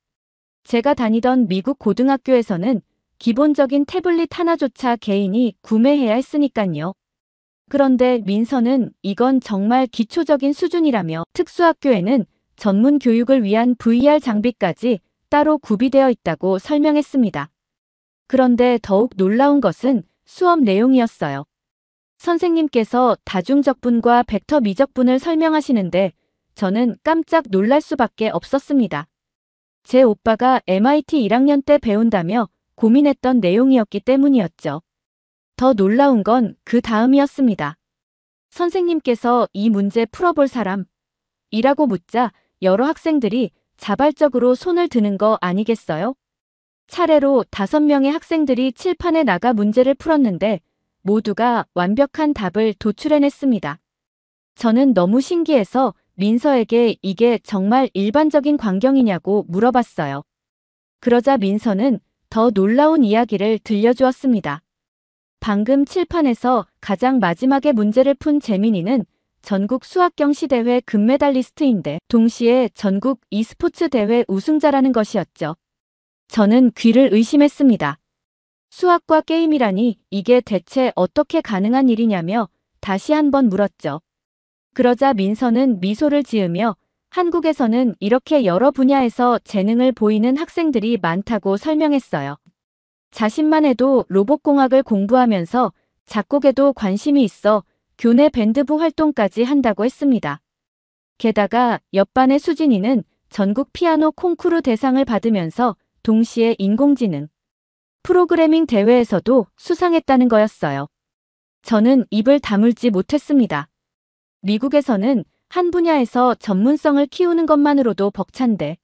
Speaker 1: 제가 다니던 미국 고등학교에서는 기본적인 태블릿 하나조차 개인이 구매해야 했으니깐요. 그런데 민서는 이건 정말 기초적인 수준이라며 특수학교에는 전문 교육을 위한 VR 장비까지 따로 구비되어 있다고 설명했습니다. 그런데 더욱 놀라운 것은 수업 내용이었어요. 선생님께서 다중적분과 벡터 미적분을 설명하시는데 저는 깜짝 놀랄 수밖에 없었습니다. 제 오빠가 MIT 1학년 때 배운다며 고민했던 내용이었기 때문이었죠. 더 놀라운 건 그 다음이었습니다. 선생님께서 이 문제 풀어볼 사람? 이라고 묻자 여러 학생들이 자발적으로 손을 드는 거 아니겠어요? 차례로 5명의 학생들이 칠판에 나가 문제를 풀었는데 모두가 완벽한 답을 도출해냈습니다. 저는 너무 신기해서 민서에게 이게 정말 일반적인 광경이냐고 물어봤어요. 그러자 민서는 더 놀라운 이야기를 들려주었습니다. 방금 칠판에서 가장 마지막에 문제를 푼 재민이는 전국 수학경시대회 금메달리스트인데 동시에 전국 e스포츠 대회 우승자라는 것이었죠. 저는 귀를 의심했습니다. 수학과 게임이라니 이게 대체 어떻게 가능한 일이냐며 다시 한번 물었죠. 그러자 민서는 미소를 지으며 한국에서는 이렇게 여러 분야에서 재능을 보이는 학생들이 많다고 설명했어요. 자신만 해도 로봇공학을 공부하면서 작곡에도 관심이 있어 교내 밴드부 활동까지 한다고 했습니다. 게다가 옆반의 수진이는 전국 피아노 콩쿠르 대상을 받으면서 동시에 인공지능 프로그래밍 대회에서도 수상했다는 거였어요. 저는 입을 다물지 못했습니다. 미국에서는 한 분야에서 전문성을 키우는 것만으로도 벅찬데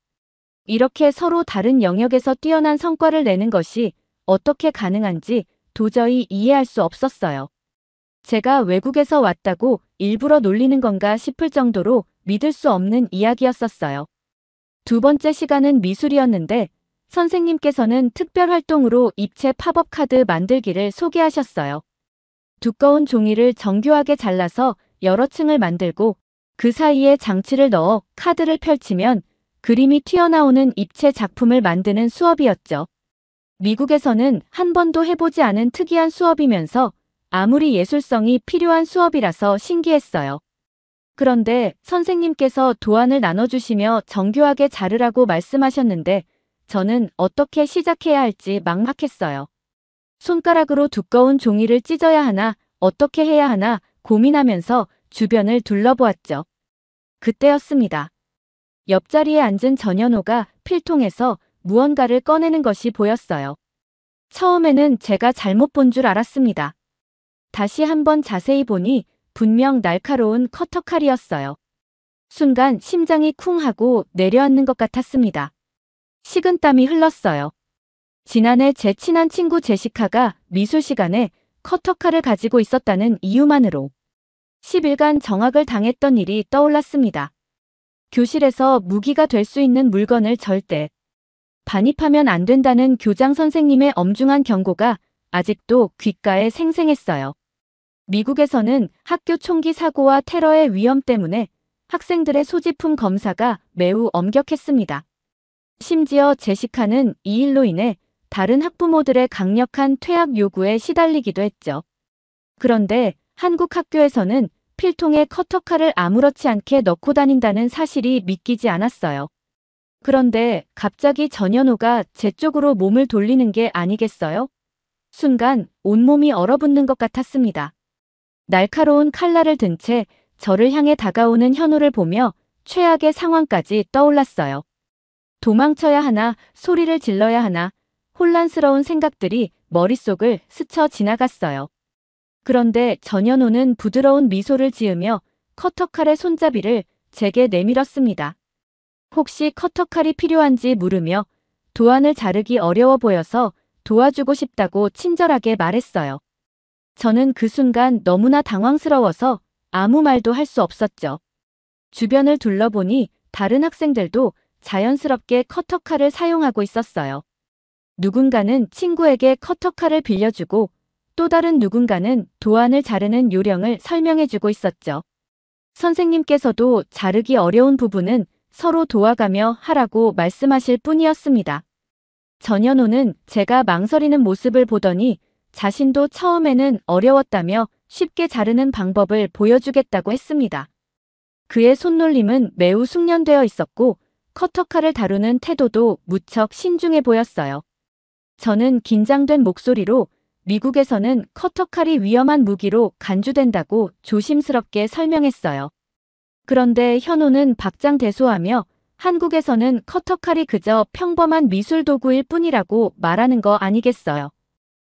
Speaker 1: 이렇게 서로 다른 영역에서 뛰어난 성과를 내는 것이 어떻게 가능한지 도저히 이해할 수 없었어요. 제가 외국에서 왔다고 일부러 놀리는 건가 싶을 정도로 믿을 수 없는 이야기였었어요. 두 번째 시간은 미술이었는데 선생님께서는 특별 활동으로 입체 팝업 카드 만들기를 소개하셨어요. 두꺼운 종이를 정교하게 잘라서 여러 층을 만들고 그 사이에 장치를 넣어 카드를 펼치면 그림이 튀어나오는 입체 작품을 만드는 수업이었죠. 미국에서는 한 번도 해보지 않은 특이한 수업이면서 아무리 예술성이 필요한 수업이라서 신기했어요. 그런데 선생님께서 도안을 나눠주시며 정교하게 자르라고 말씀하셨는데 저는 어떻게 시작해야 할지 막막했어요. 손가락으로 두꺼운 종이를 찢어야 하나, 어떻게 해야 하나 고민하면서 주변을 둘러보았죠. 그때였습니다. 옆자리에 앉은 전현호가 필통에서 무언가를 꺼내는 것이 보였어요. 처음에는 제가 잘못 본 줄 알았습니다. 다시 한번 자세히 보니 분명 날카로운 커터칼이었어요. 순간 심장이 쿵 하고 내려앉는 것 같았습니다. 식은땀이 흘렀어요. 지난해 제 친한 친구 제시카가 미술 시간에 커터칼을 가지고 있었다는 이유만으로 10일간 정학을 당했던 일이 떠올랐습니다. 교실에서 무기가 될 수 있는 물건을 절대 반입하면 안 된다는 교장 선생님의 엄중한 경고가 아직도 귓가에 생생했어요. 미국에서는 학교 총기 사고와 테러의 위험 때문에 학생들의 소지품 검사가 매우 엄격했습니다. 심지어 제시카는 이 일로 인해 다른 학부모들의 강력한 퇴학 요구에 시달리기도 했죠. 그런데 한국 학교에서는 필통에 커터칼을 아무렇지 않게 넣고 다닌다는 사실이 믿기지 않았어요. 그런데 갑자기 전현호가 제 쪽으로 몸을 돌리는 게 아니겠어요? 순간 온몸이 얼어붙는 것 같았습니다. 날카로운 칼날을 든 채 저를 향해 다가오는 현호를 보며 최악의 상황까지 떠올랐어요. 도망쳐야 하나, 소리를 질러야 하나, 혼란스러운 생각들이 머릿속을 스쳐 지나갔어요. 그런데 전현호는 부드러운 미소를 지으며 커터칼의 손잡이를 제게 내밀었습니다. 혹시 커터칼이 필요한지 물으며 도안을 자르기 어려워 보여서 도와주고 싶다고 친절하게 말했어요. 저는 그 순간 너무나 당황스러워서 아무 말도 할 수 없었죠. 주변을 둘러보니 다른 학생들도 자연스럽게 커터칼을 사용하고 있었어요. 누군가는 친구에게 커터칼을 빌려주고 또 다른 누군가는 도안을 자르는 요령을 설명해주고 있었죠. 선생님께서도 자르기 어려운 부분은 서로 도와가며 하라고 말씀하실 뿐이었습니다. 전현호는 제가 망설이는 모습을 보더니 자신도 처음에는 어려웠다며 쉽게 자르는 방법을 보여주겠다고 했습니다. 그의 손놀림은 매우 숙련되어 있었고 커터칼을 다루는 태도도 무척 신중해 보였어요. 저는 긴장된 목소리로 미국에서는 커터칼이 위험한 무기로 간주된다고 조심스럽게 설명했어요. 그런데 현호는 박장대소하며 한국에서는 커터칼이 그저 평범한 미술 도구일 뿐이라고 말하는 거 아니겠어요.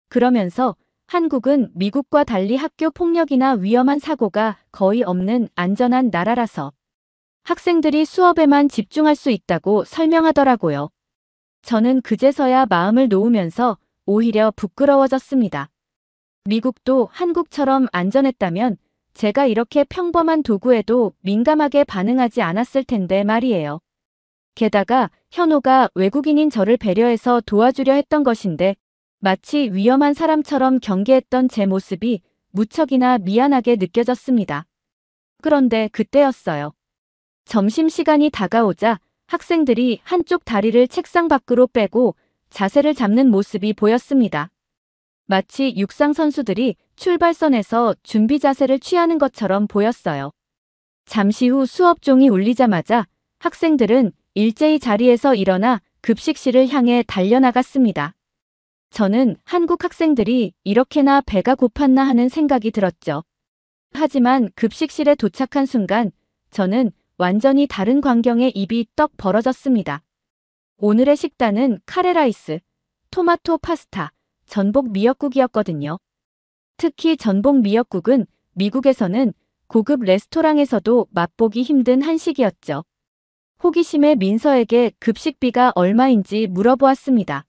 Speaker 1: 그러면서 한국은 미국과 달리 학교 폭력이나 위험한 사고가 거의 없는 안전한 나라라서 학생들이 수업에만 집중할 수 있다고 설명하더라고요. 저는 그제서야 마음을 놓으면서 오히려 부끄러워졌습니다. 미국도 한국처럼 안전했다면 제가 이렇게 평범한 도구에도 민감하게 반응하지 않았을 텐데 말이에요. 게다가 현호가 외국인인 저를 배려해서 도와주려 했던 것인데 마치 위험한 사람처럼 경계했던 제 모습이 무척이나 미안하게 느껴졌습니다. 그런데 그때였어요. 점심시간이 다가오자 학생들이 한쪽 다리를 책상 밖으로 빼고 자세를 잡는 모습이 보였습니다. 마치 육상 선수들이 출발선에서 준비 자세를 취하는 것처럼 보였어요. 잠시 후 수업종이 울리자마자 학생들은 일제히 자리에서 일어나 급식실을 향해 달려나갔습니다. 저는 한국 학생들이 이렇게나 배가 고팠나 하는 생각이 들었죠. 하지만 급식실에 도착한 순간 저는 완전히 다른 광경에 입이 떡 벌어졌습니다. 오늘의 식단은 카레라이스, 토마토 파스타, 전복 미역국이었거든요. 특히 전복 미역국은 미국에서는 고급 레스토랑에서도 맛보기 힘든 한식이었죠. 호기심에 민서에게 급식비가 얼마인지 물어보았습니다.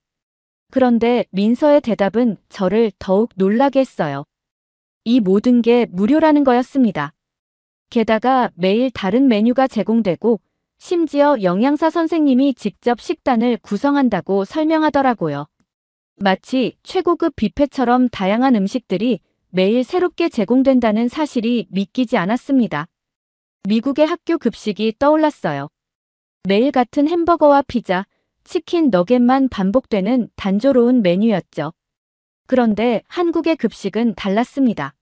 Speaker 1: 그런데 민서의 대답은 저를 더욱 놀라게 했어요. 이 모든 게 무료라는 거였습니다. 게다가 매일 다른 메뉴가 제공되고 심지어 영양사 선생님이 직접 식단을 구성한다고 설명하더라고요. 마치 최고급 뷔페처럼 다양한 음식들이 매일 새롭게 제공된다는 사실이 믿기지 않았습니다. 미국의 학교 급식이 떠올랐어요. 매일 같은 햄버거와 피자, 치킨 너겟만 반복되는 단조로운 메뉴였죠. 그런데 한국의 급식은 달랐습니다.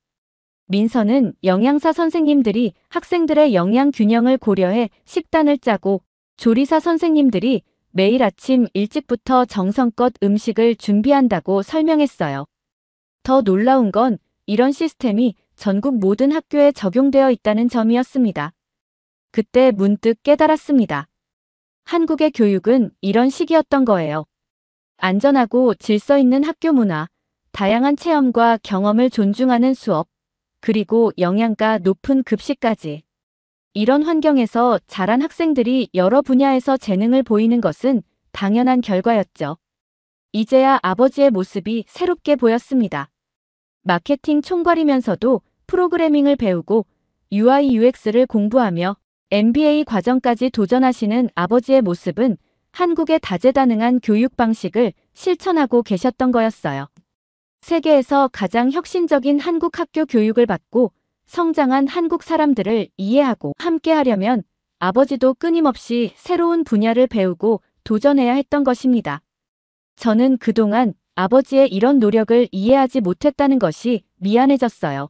Speaker 1: 민서는 영양사 선생님들이 학생들의 영양 균형을 고려해 식단을 짜고 조리사 선생님들이 매일 아침 일찍부터 정성껏 음식을 준비한다고 설명했어요. 더 놀라운 건 이런 시스템이 전국 모든 학교에 적용되어 있다는 점이었습니다. 그때 문득 깨달았습니다. 한국의 교육은 이런 식이었던 거예요. 안전하고 질서 있는 학교 문화, 다양한 체험과 경험을 존중하는 수업, 그리고 영양가 높은 급식까지. 이런 환경에서 자란 학생들이 여러 분야에서 재능을 보이는 것은 당연한 결과였죠. 이제야 아버지의 모습이 새롭게 보였습니다. 마케팅 총괄이면서도 프로그래밍을 배우고 UI UX를 공부하며 MBA 과정까지 도전하시는 아버지의 모습은 한국의 다재다능한 교육 방식을 실천하고 계셨던 거였어요. 세계에서 가장 혁신적인 한국 학교 교육을 받고 성장한 한국 사람들을 이해하고 함께하려면 아버지도 끊임없이 새로운 분야를 배우고 도전해야 했던 것입니다. 저는 그동안 아버지의 이런 노력을 이해하지 못했다는 것이 미안해졌어요.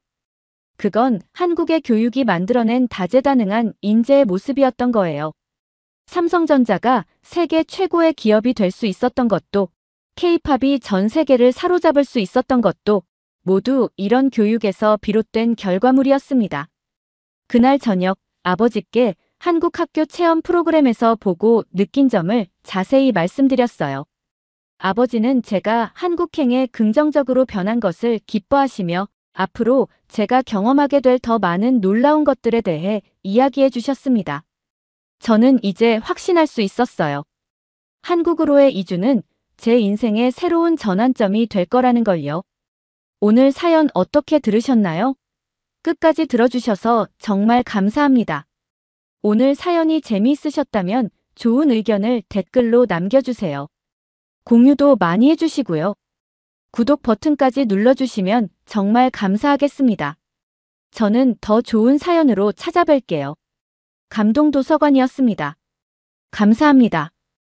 Speaker 1: 그건 한국의 교육이 만들어낸 다재다능한 인재의 모습이었던 거예요. 삼성전자가 세계 최고의 기업이 될 수 있었던 것도, K-팝이 전 세계를 사로잡을 수 있었던 것도 모두 이런 교육에서 비롯된 결과물이었습니다. 그날 저녁 아버지께 한국 학교 체험 프로그램에서 보고 느낀 점을 자세히 말씀드렸어요. 아버지는 제가 한국행에 긍정적으로 변한 것을 기뻐하시며 앞으로 제가 경험하게 될 더 많은 놀라운 것들에 대해 이야기해 주셨습니다. 저는 이제 확신할 수 있었어요. 한국으로의 이주는 제 인생의 새로운 전환점이 될 거라는 걸요. 오늘 사연 어떻게 들으셨나요? 끝까지 들어주셔서 정말 감사합니다. 오늘 사연이 재미있으셨다면 좋은 의견을 댓글로 남겨주세요. 공유도 많이 해주시고요. 구독 버튼까지 눌러주시면 정말 감사하겠습니다. 저는 더 좋은 사연으로 찾아뵐게요. 감동도서관이었습니다. 감사합니다.